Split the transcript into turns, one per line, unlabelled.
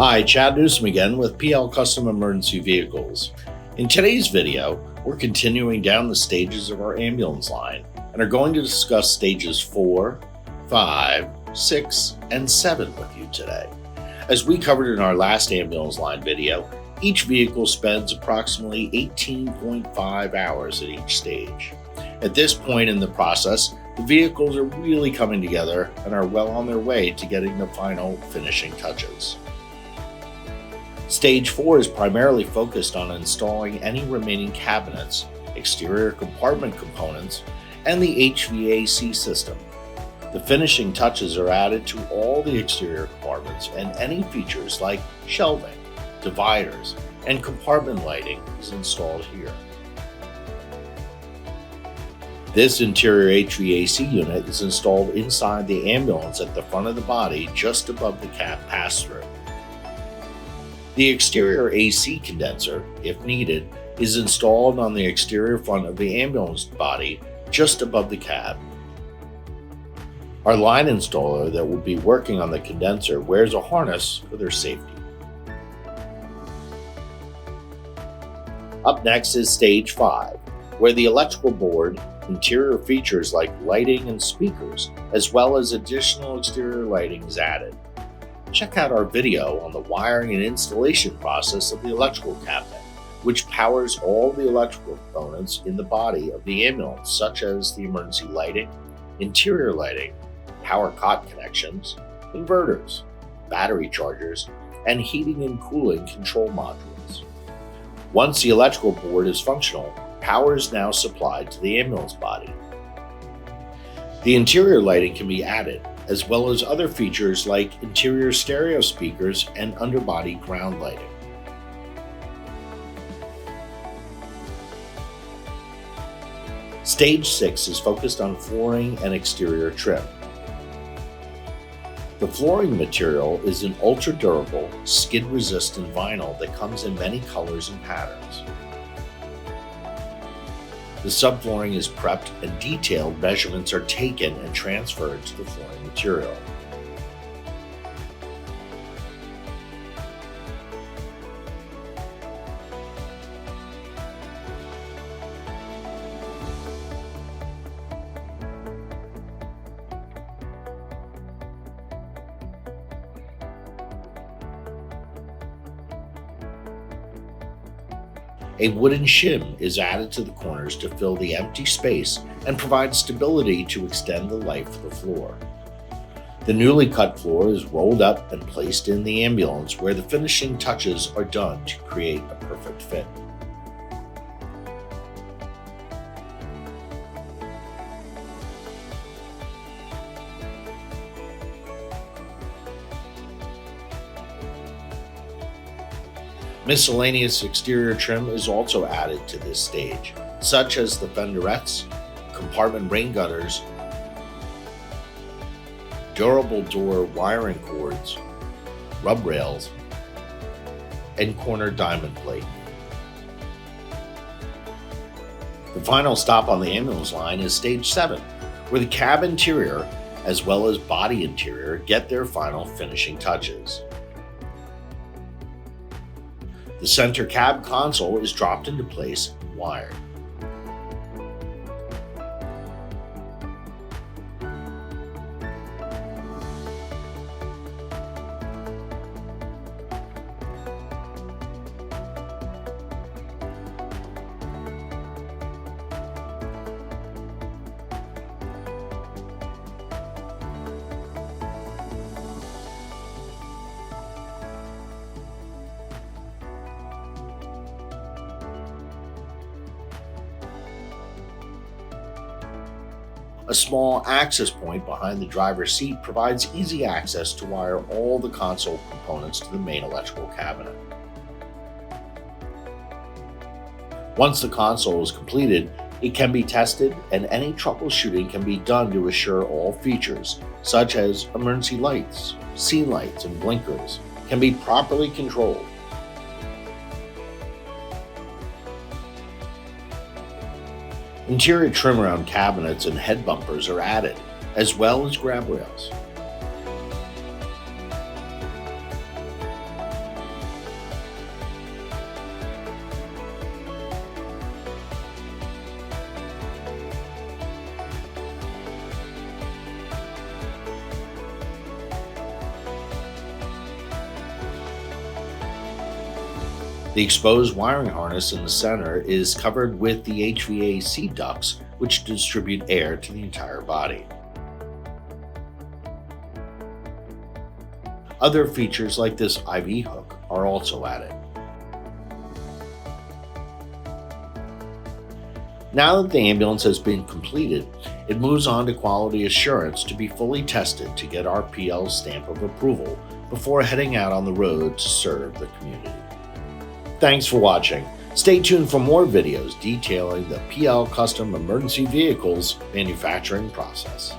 Hi, Chad Newsom again with PL Custom Emergency Vehicles. In today's video, we're continuing down the stages of our ambulance line and are going to discuss stages 4, 5, 6, and 7 with you today. As we covered in our last ambulance line video, each vehicle spends approximately 18.5 hours at each stage. At this point in the process, the vehicles are really coming together and are well on their way to getting the final finishing touches. Stage 4 is primarily focused on installing any remaining cabinets, exterior compartment components, and the HVAC system. The finishing touches are added to all the exterior compartments, and any features like shelving, dividers, and compartment lighting is installed here. This interior HVAC unit is installed inside the ambulance at the front of the body just above the cab pass-through. The exterior AC condenser, if needed, is installed on the exterior front of the ambulance body just above the cab. Our line installer that will be working on the condenser wears a harness for their safety. Up next is stage 5, where the electrical board, interior features like lighting and speakers, as well as additional exterior lighting is added. Check out our video on the wiring and installation process of the electrical cabinet, which powers all the electrical components in the body of the ambulance, such as the emergency lighting, interior lighting, power cot connections, inverters, battery chargers, and heating and cooling control modules. Once the electrical board is functional, power is now supplied to the ambulance body. The interior lighting can be added, as well as other features like interior stereo speakers and underbody ground lighting. Stage 6 is focused on flooring and exterior trim. The flooring material is an ultra-durable, skid-resistant vinyl that comes in many colors and patterns. The subflooring is prepped and detailed measurements are taken and transferred to the flooring material. A wooden shim is added to the corners to fill the empty space and provide stability to extend the life of the floor. The newly cut floor is rolled up and placed in the ambulance where the finishing touches are done to create a perfect fit. Miscellaneous exterior trim is also added to this stage, such as the fenderettes, compartment rain gutters, durable door wiring cords, rub rails, and corner diamond plate. The final stop on the ambulance line is stage 7, where the cab interior as well as body interior get their final finishing touches. The center cab console is dropped into place and wired. A small access point behind the driver's seat provides easy access to wire all the console components to the main electrical cabinet. Once the console is completed, it can be tested and any troubleshooting can be done to assure all features, such as emergency lights, scene lights, and blinkers, can be properly controlled. Interior trim around cabinets and head bumpers are added, as well as grab rails. The exposed wiring harness in the center is covered with the HVAC ducts, which distribute air to the entire body. Other features like this IV hook are also added. Now that the ambulance has been completed, it moves on to quality assurance to be fully tested to get our PL stamp of approval before heading out on the road to serve the community. Thanks for watching. Stay tuned for more videos detailing the PL Custom Emergency Vehicles manufacturing process.